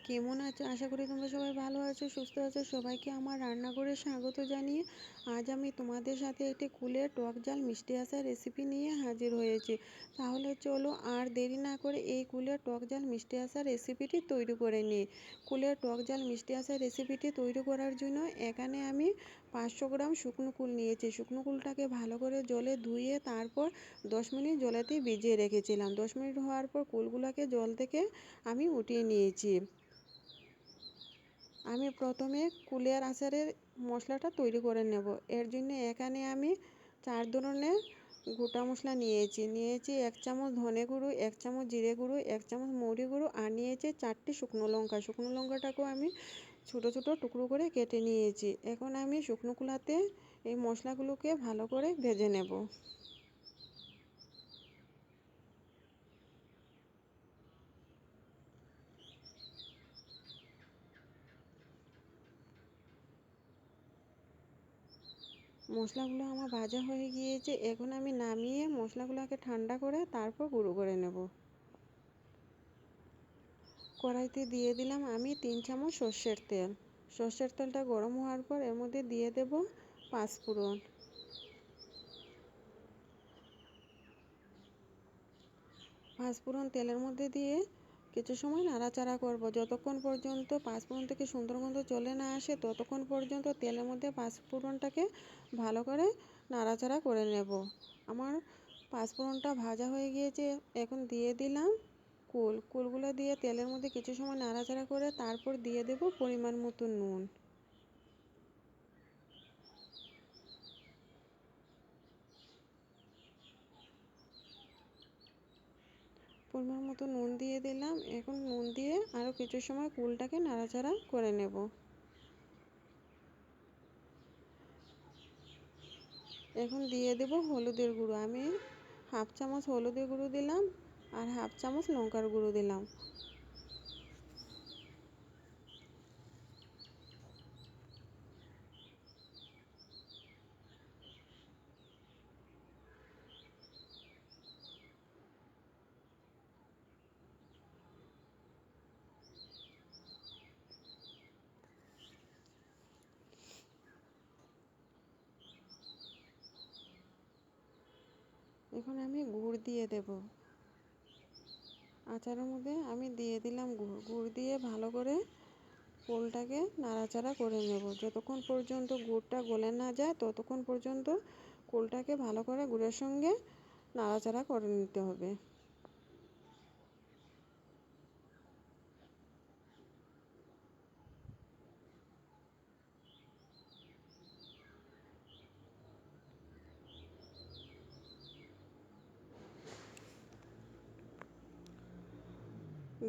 কেমন আছো? আশা করি তোমরা সবাই ভালো আছো, সুস্থ আছো। সবাইকে আমার রান্নাঘরে স্বাগত জানিয়ে আজ আমি তোমাদের সাথে একটি কুলের টক ঝাল মিষ্টি আচার রেসিপি নিয়ে হাজির হয়েছি। তাহলে চলো আর দেরি না করে এই কুলের টক ঝাল মিষ্টি আচার রেসিপিটি তৈরি করে নিই। কুলের টক ঝাল মিষ্টি আচার রেসিপিটি তৈরি করার জন্য এখানে আমি 500 গ্রাম শুকনো কুল নিয়েছি। শুকনো কুলটাকে ভালো করে জলে ধুয়ে তারপর 10 মিনিট জলেতে ভিজিয়ে রেখেছিলাম। 10 মিনিট হওয়ার পর কুলগুলোকে জল থেকে আমি উঠিয়ে নিয়েছি। আমি প্রথমে কুলের আচারের মশলাটা তৈরি করে নেব। এর জন্য এখানে আমি 4 ধরনের গোটা মশলা নিয়েছি 1 চামচ ধনে গুঁড়ো, 1 চামচ জিরে গুঁড়ো, 1 চামচ মৌরি গুঁড়ো, আর নিয়েছি 4টি শুকনো লঙ্কা। শুকনো লঙ্কাটাকেও আমি ছোট ছোট টুকরো করে কেটে নিয়েছি। এখন আমি শুকনো কুলাতে এই মশলাগুলোকে ভালো করে ভেজে নেব। মশলাগুলো আমার ভাজা হয়ে গিয়েছে। এখন আমি নামিয়ে মশলাগুলোকে ঠান্ডা করে তারপর গুঁড়ো করে নেব। কড়াইতে দিয়ে দিলাম আমি 3 চামচ সর্ষের তেল। সর্ষের তেলটা গরম হওয়ার পর এর মধ্যে দিয়ে দেব পাঁচফোড়ন। পাঁচফোড়ন তেলের মধ্যে দিয়ে কিছু সময় নাড়াচাড়া করব, যতক্ষণ পর্যন্ত পাঁচফোড়ন থেকে সুন্দর গন্ধ চলে না আসে ততক্ষণ পর্যন্ত তেলের মধ্যে পাঁচফোড়নটাকে ভালো করে নাড়াচাড়া করে নেব। আমার পাঁচফোড়নটা ভাজা হয়ে গিয়েছে। এখন দিয়ে দিলাম কুলগুলো দিয়ে তেলের মধ্যে কিছু সময় নাড়াচাড়া করে তারপর দিয়ে দেব পরিমাণ মতো নুন। পরিমাণ মতো নুন দিয়ে দিলাম। এখন নুন দিয়ে আরও কিছু সময় কুলটাকে নাড়াচাড়া করে নেব। এখন দিয়ে দেব হলুদের গুঁড়ো। আমি হাফ চামচ হলুদের গুঁড়ো দিলাম আর হাফ চামচ লঙ্কার গুঁড়ো দিলাম। এখন আমি গুড় দিয়ে দেব। আচারের মধ্যে আমি দিয়ে দিলাম গুড় দিয়ে ভালো করে কুলটাকে নাড়াচাড়া করে নেব। যতক্ষণ পর্যন্ত গুড়টা গলে না যায় ততক্ষণ পর্যন্ত কুলটাকে ভালো করে গুড়ের সঙ্গে নাড়াচাড়া করে নিতে হবে।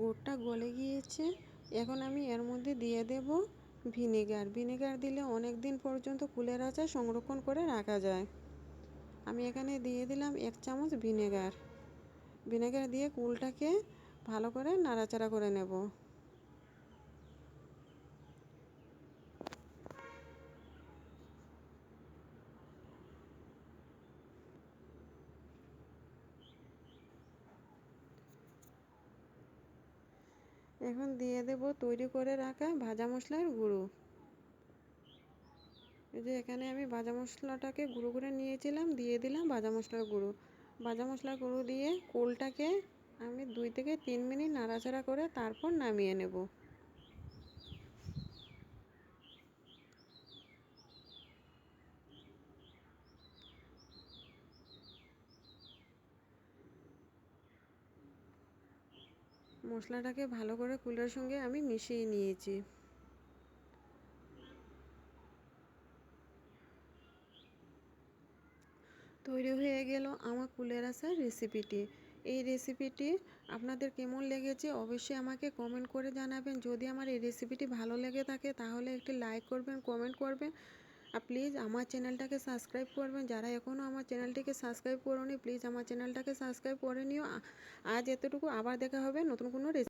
গুড়টা গলে গিয়েছে। এখন আমি এর মধ্যে দিয়ে দেব ভিনেগার দিলে অনেক দিন পর্যন্ত কুলের আচার সংরক্ষণ করে রাখা যায়। আমি এখানে দিয়ে দিলাম 1 চামচ ভিনেগার দিয়ে কুলটাকে ভালো করে নাড়াচাড়া করে নেব। এখন দিয়ে দেব তৈরি করে রাখা ভাজা মশলার গুঁড়ো। এই যে এখানে আমি ভাজা মশলাটাকে গুঁড়ো করে নিয়েছিলাম, দিয়ে দিলাম ভাজা মশলার গুঁড়ো। ভাজা মশলার গুঁড়ো দিয়ে কুলটাকে আমি 2 থেকে 3 মিনিট নাড়াচাড়া করে তারপর নামিয়ে নেব। মশলাটাকে ভালো করে কুলের সঙ্গে আমি মিশিয়ে নিয়েছি। তৈরি হয়ে গেল আমার কুলের আচার রেসিপিটি। এই রেসিপিটি আপনাদের কেমন লেগেছে অবশ্যই আমাকে কমেন্ট করে জানাবেন। যদি আমার এই রেসিপিটি ভালো লেগে থাকে তাহলে একটি লাইক করবেন, কমেন্ট করবেন, আর প্লিজ আমার চ্যানেলটাকে সাবস্ক্রাইব করবেন। যারা এখনও আমার চ্যানেলটিকে সাবস্ক্রাইব করোনি প্লিজ আমার চ্যানেলটাকে সাবস্ক্রাইব করে নিও। আজ এতটুকু, আবার দেখা হবে নতুন কোনো রেসিপি।